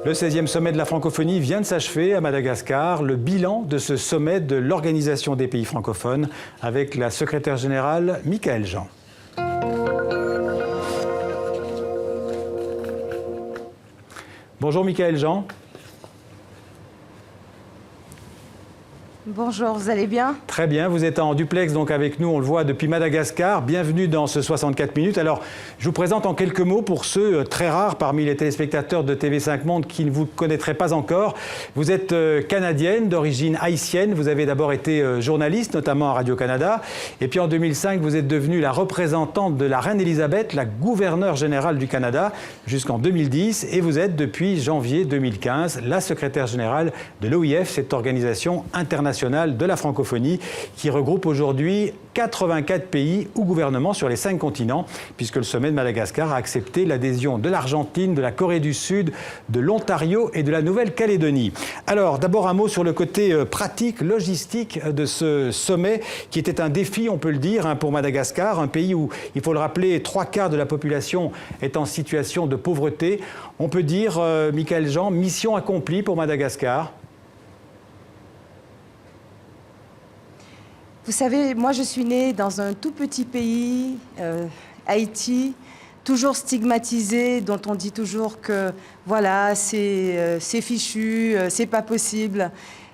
Le 16e sommet de la francophonie vient de s'achever à Madagascar. Le bilan de ce sommet de l'Organisation des pays francophones avec la secrétaire générale Michaëlle Jean. Bonjour Michaëlle Jean. Bonjour, vous allez bien? Très bien, vous êtes en duplex donc avec nous, on le voit depuis Madagascar. Bienvenue dans ce 64 minutes. Alors, je vous présente en quelques mots pour ceux très rares parmi les téléspectateurs de TV5 Monde qui ne vous connaîtraient pas encore. Vous êtes canadienne d'origine haïtienne. Vous avez d'abord été journaliste, notamment à Radio-Canada. Et puis en 2005, vous êtes devenue la représentante de la reine Elisabeth, la gouverneure générale du Canada, jusqu'en 2010. Et vous êtes depuis janvier 2015 la secrétaire générale de l'OIF, cette organisation internationale de la francophonie qui regroupe aujourd'hui 84 pays ou gouvernements sur les 5 continents, puisque le sommet de Madagascar a accepté l'adhésion de l'Argentine, de la Corée du Sud, de l'Ontario et de la Nouvelle-Calédonie. Alors, d'abord un mot sur le côté pratique, logistique de ce sommet, qui était un défi, on peut le dire, pour Madagascar, un pays où, il faut le rappeler, 3/4 de la population est en situation de pauvreté. On peut dire, Michaëlle Jean, mission accomplie pour Madagascar. Vous savez, moi je suis née dans un tout petit pays, Haïti, toujours stigmatisé, dont on dit toujours que voilà, c'est fichu, c'est pas possible.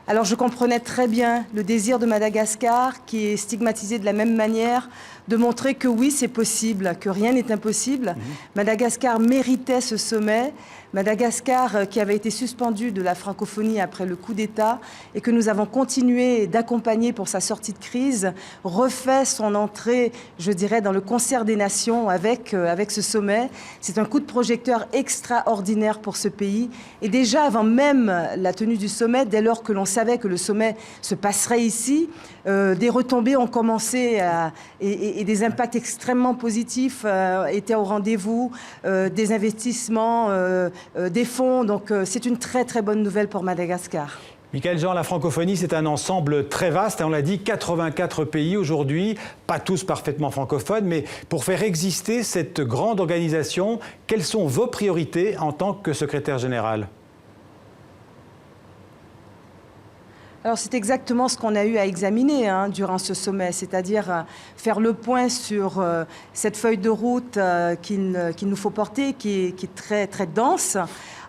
Alors je comprenais très bien le désir de Madagascar, qui est stigmatisé de la même manière, de montrer que oui, c'est possible, que rien n'est impossible. Madagascar méritait ce sommet. Madagascar, qui avait été suspendu de la francophonie après le coup d'État et que nous avons continué d'accompagner pour sa sortie de crise, refait son entrée, je dirais, dans le concert des nations avec ce sommet. C'est un coup de projecteur extraordinaire pour ce pays. Et déjà, avant même la tenue du sommet, dès lors que l'on savait que le sommet se passerait ici, des retombées ont commencé et des impacts extrêmement positifs étaient au rendez-vous, des investissements, des fonds. Donc c'est une très très bonne nouvelle pour Madagascar. Michaëlle Jean, la francophonie, c'est un ensemble très vaste. On l'a dit, 84 pays aujourd'hui, pas tous parfaitement francophones, mais pour faire exister cette grande organisation, quelles sont vos priorités en tant que secrétaire général ? Alors c'est exactement ce qu'on a eu à examiner durant ce sommet, c'est-à-dire faire le point sur cette feuille de route qu'il nous faut porter, qui est très, très dense,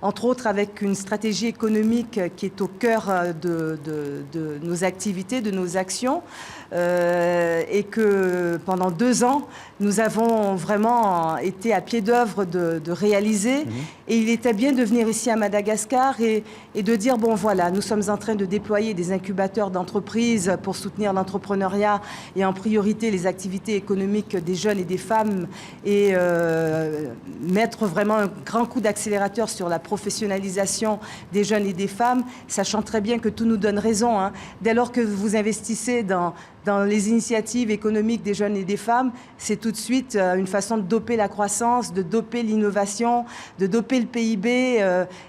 entre autres avec une stratégie économique qui est au cœur de nos activités, de nos actions, et que pendant 2 ans, nous avons vraiment été à pied d'œuvre de réaliser. Et il était bien de venir ici à Madagascar et de dire, bon voilà, nous sommes en train de déployer des incubateurs d'entreprises pour soutenir l'entrepreneuriat et en priorité les activités économiques des jeunes et des femmes et mettre vraiment un grand coup d'accélérateur sur la professionnalisation des jeunes et des femmes, sachant très bien que tout nous donne raison. Dès lors que vous investissez dans les initiatives économiques des jeunes et des femmes, c'est tout de suite une façon de doper la croissance, de doper l'innovation, de doper le PIB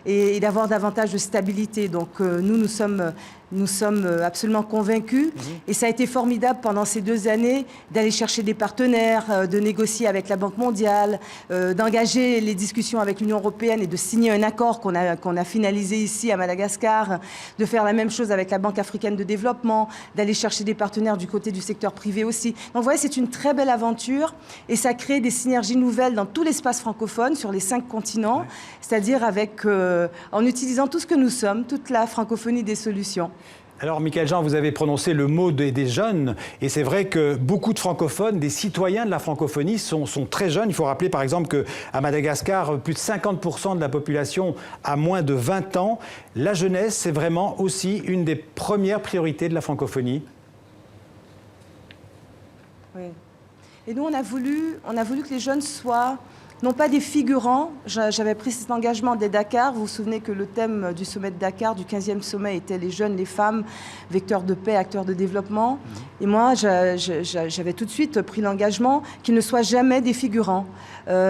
et d'avoir davantage de stabilité. Donc nous sommes absolument convaincus et ça a été formidable pendant ces 2 années d'aller chercher des partenaires, de négocier avec la Banque mondiale, d'engager les discussions avec l'Union européenne et de signer un accord qu'on a finalisé ici à Madagascar, de faire la même chose avec la Banque africaine de développement, d'aller chercher des partenaires du côté du secteur privé aussi. Donc vous voyez, c'est une très belle aventure et ça crée des synergies nouvelles dans tout l'espace francophone sur les 5 continents, c'est-à-dire en utilisant tout ce que nous sommes, toute la francophonie des solutions. Alors, Michaëlle Jean, vous avez prononcé le mot des jeunes, et c'est vrai que beaucoup de francophones, des citoyens de la francophonie sont très jeunes. Il faut rappeler par exemple qu'à Madagascar, plus de 50% de la population a moins de 20 ans. La jeunesse, c'est vraiment aussi une des premières priorités de la francophonie. Oui. Et nous, on a voulu que les jeunes soient non pas des figurants. J'avais pris cet engagement dès Dakar. Vous vous souvenez que le thème du sommet de Dakar, du 15e sommet, était les jeunes, les femmes, vecteurs de paix, acteurs de développement. Et moi, j'avais tout de suite pris l'engagement qu'ils ne soient jamais des figurants,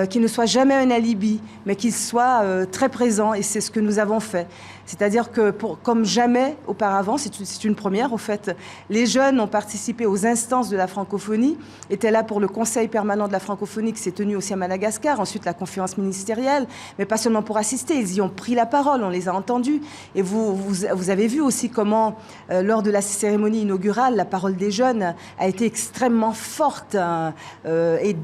qu'ils ne soient jamais un alibi, mais qu'ils soient très présents. Et c'est ce que nous avons fait. C'est-à-dire que, comme jamais auparavant, c'est une première, au fait, les jeunes ont participé aux instances de la francophonie, étaient là pour le Conseil permanent de la francophonie qui s'est tenu aussi à Madagascar ensuite la conférence ministérielle, mais pas seulement pour assister, ils y ont pris la parole, on les a entendus. Et vous avez vu aussi comment, lors de la cérémonie inaugurale, la parole des jeunes a été extrêmement forte et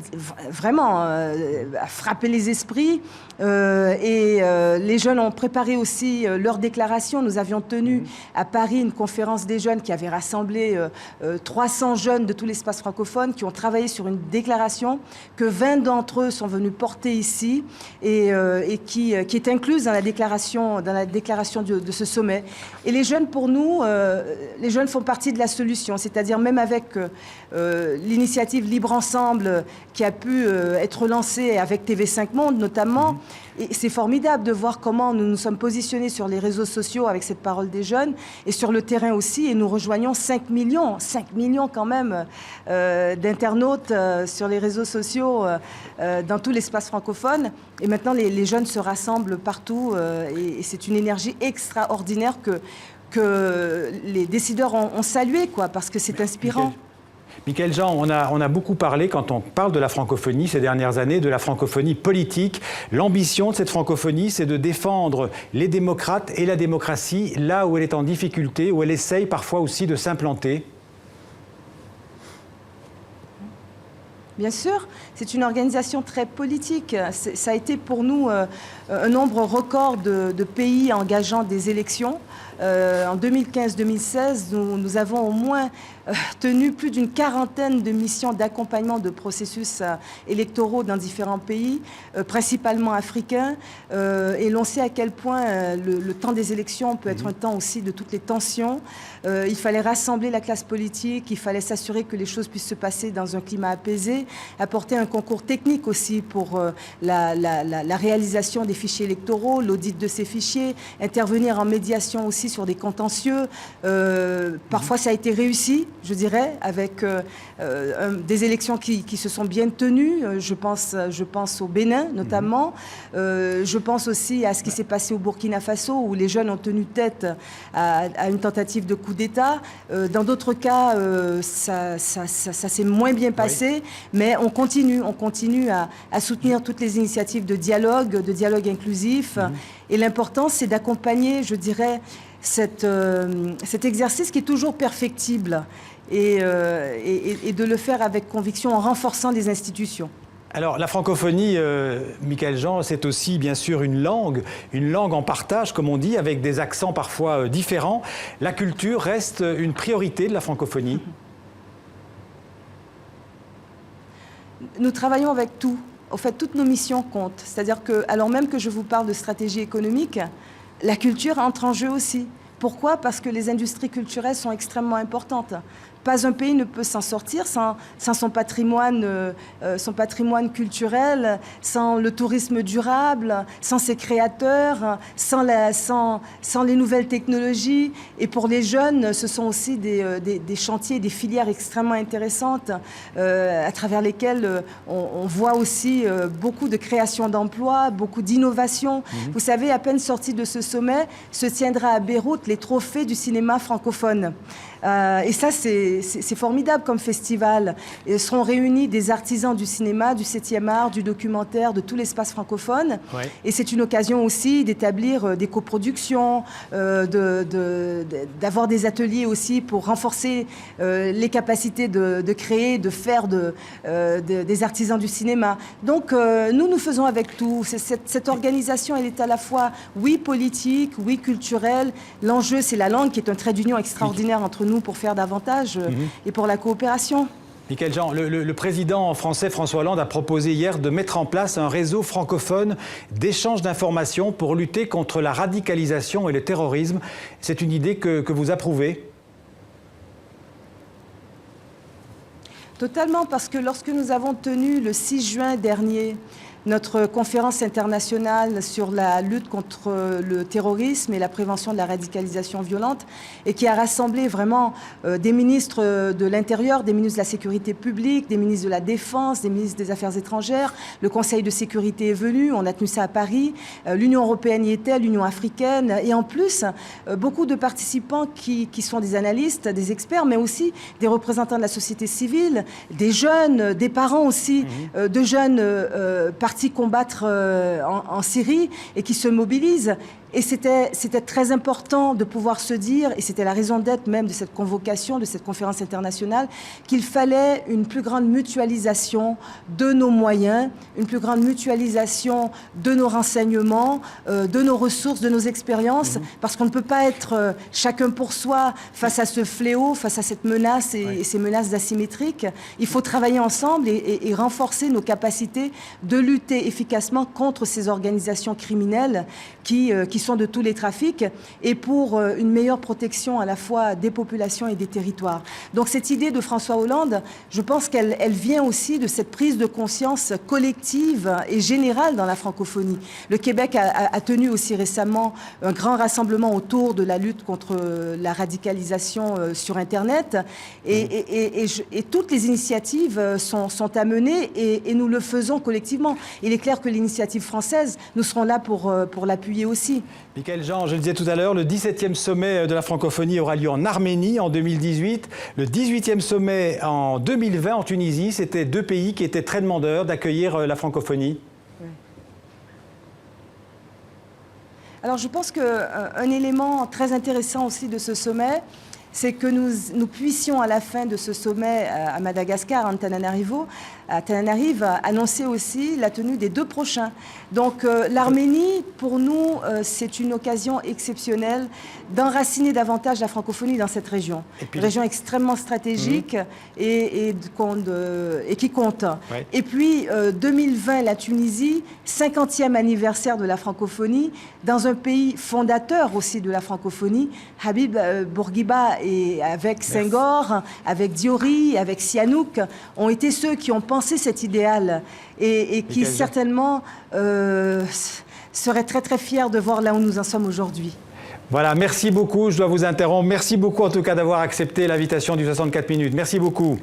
vraiment a frappé les esprits. Les jeunes ont préparé aussi leur déclaration. Nous avions tenu à Paris une conférence des jeunes qui avait rassemblé 300 jeunes de tout l'espace francophone qui ont travaillé sur une déclaration que 20 d'entre eux sont venus porter ici et qui est incluse dans la déclaration de ce sommet. Et les jeunes, pour nous, les jeunes font partie de la solution, c'est-à-dire même avec l'initiative Libre Ensemble qui a pu être lancée avec TV5 Monde notamment. Et c'est formidable de voir comment nous nous sommes positionnés sur les réseaux sociaux avec cette parole des jeunes et sur le terrain aussi. Et nous rejoignons 5 millions quand même d'internautes sur les réseaux sociaux dans tout l'espace francophone. Et maintenant, les jeunes se rassemblent partout et c'est une énergie extraordinaire que les décideurs ont salué, quoi, parce que c'est inspirant. Michaël Jean, on a beaucoup parlé, quand on parle de la francophonie ces dernières années, de la francophonie politique. L'ambition de cette francophonie, c'est de défendre les démocrates et la démocratie là où elle est en difficulté, où elle essaye parfois aussi de s'implanter. Bien sûr, c'est une organisation très politique. Ça a été pour nous un nombre record de pays engageant des élections. En 2015-2016, nous avons au moins tenu plus d'une quarantaine de missions d'accompagnement de processus électoraux dans différents pays, principalement africains. Et l'on sait à quel point le temps des élections peut être un temps aussi de toutes les tensions. Il fallait rassembler la classe politique, il fallait s'assurer que les choses puissent se passer dans un climat apaisé, apporter un concours technique aussi pour la réalisation des fichiers électoraux, l'audit de ces fichiers, intervenir en médiation aussi sur des contentieux. Parfois, ça a été réussi, je dirais, avec des élections qui se sont bien tenues. Je pense au Bénin, notamment. Je pense aussi à ce qui s'est passé au Burkina Faso, où les jeunes ont tenu tête à une tentative de coup d'État. Dans d'autres cas, ça s'est moins bien passé, mais on continue à soutenir toutes les initiatives de dialogue inclusif. Et l'important, c'est d'accompagner, je dirais, cet exercice qui est toujours perfectible et de le faire avec conviction en renforçant les institutions. Alors, la francophonie, Michaël Jean, c'est aussi bien sûr une langue en partage, comme on dit, avec des accents parfois différents. La culture reste une priorité de la francophonie. Nous travaillons avec tout. En fait, toutes nos missions comptent. C'est-à-dire que, alors même que je vous parle de stratégie économique, la culture entre en jeu aussi. Pourquoi ? Parce que les industries culturelles sont extrêmement importantes. Pas un pays ne peut s'en sortir sans son patrimoine culturel, sans le tourisme durable, sans ses créateurs, sans les nouvelles technologies. Et pour les jeunes, ce sont aussi des chantiers, des filières extrêmement intéressantes à travers lesquelles on voit aussi beaucoup de création d'emplois, beaucoup d'innovation. Vous savez, à peine sorti de ce sommet, se tiendra à Beyrouth les trophées du cinéma francophone. Et ça, c'est formidable comme festival. Et seront réunis des artisans du cinéma, du 7e art, du documentaire, de tout l'espace francophone. Ouais. Et c'est une occasion aussi d'établir des coproductions, d'avoir des ateliers aussi pour renforcer les capacités de créer, de faire des artisans du cinéma. Donc, nous faisons avec tout. Cette organisation, elle est à la fois, oui, politique, oui, culturelle. L'enjeu, c'est la langue qui est un trait d'union extraordinaire entre nous pour faire davantage et pour la coopération. Michaël Jean, le président français François Hollande a proposé hier de mettre en place un réseau francophone d'échange d'informations pour lutter contre la radicalisation et le terrorisme. C'est une idée que vous approuvez ? Totalement, parce que lorsque nous avons tenu le 6 juin dernier notre conférence internationale sur la lutte contre le terrorisme et la prévention de la radicalisation violente, et qui a rassemblé vraiment des ministres de l'Intérieur, des ministres de la Sécurité publique, des ministres de la Défense, des ministres des Affaires étrangères. Le Conseil de sécurité est venu, on a tenu ça à Paris. L'Union européenne y était, l'Union africaine. Et en plus, beaucoup de participants qui sont des analystes, des experts, mais aussi des représentants de la société civile, des jeunes, des parents aussi, de jeunes participants partis combattre en Syrie et qui se mobilisent. Et c'était très important de pouvoir se dire, et c'était la raison d'être même de cette convocation, de cette conférence internationale, qu'il fallait une plus grande mutualisation de nos moyens, une plus grande mutualisation de nos renseignements, de nos ressources, de nos expériences, parce qu'on ne peut pas être chacun pour soi face à ce fléau, face à cette menace et ces menaces asymétriques. Il faut travailler ensemble et renforcer nos capacités de lutter efficacement contre ces organisations criminelles qui sont de tous les trafics et pour une meilleure protection à la fois des populations et des territoires. Donc cette idée de François Hollande, je pense qu'elle vient aussi de cette prise de conscience collective et générale dans la francophonie. Le Québec a tenu aussi récemment un grand rassemblement autour de la lutte contre la radicalisation sur Internet et toutes les initiatives sont à mener et nous le faisons collectivement. Il est clair que l'initiative française, nous serons là pour l'appuyer aussi. Michaël Jean, je le disais tout à l'heure, le 17e sommet de la francophonie aura lieu en Arménie en 2018. Le 18e sommet en 2020 en Tunisie. C'était deux pays qui étaient très demandeurs d'accueillir la francophonie. Oui. Alors je pense qu'un élément très intéressant aussi de ce sommet, c'est que nous puissions à la fin de ce sommet à Madagascar, à Antananarive, annoncer aussi la tenue des 2 prochains. Donc l'Arménie, pour nous, c'est une occasion exceptionnelle d'enraciner davantage la francophonie dans cette région. Une région extrêmement stratégique et qui compte. Ouais. Et puis 2020, la Tunisie, 50e anniversaire de la francophonie, dans un pays fondateur aussi de la francophonie, Habib Bourguiba et avec Senghor, avec Diori, avec Sihanouk, ont été ceux qui ont pensé cet idéal et qui certainement seraient très très fiers de voir là où nous en sommes aujourd'hui. Voilà, merci beaucoup. Je dois vous interrompre. Merci beaucoup en tout cas d'avoir accepté l'invitation du 64 minutes. Merci beaucoup.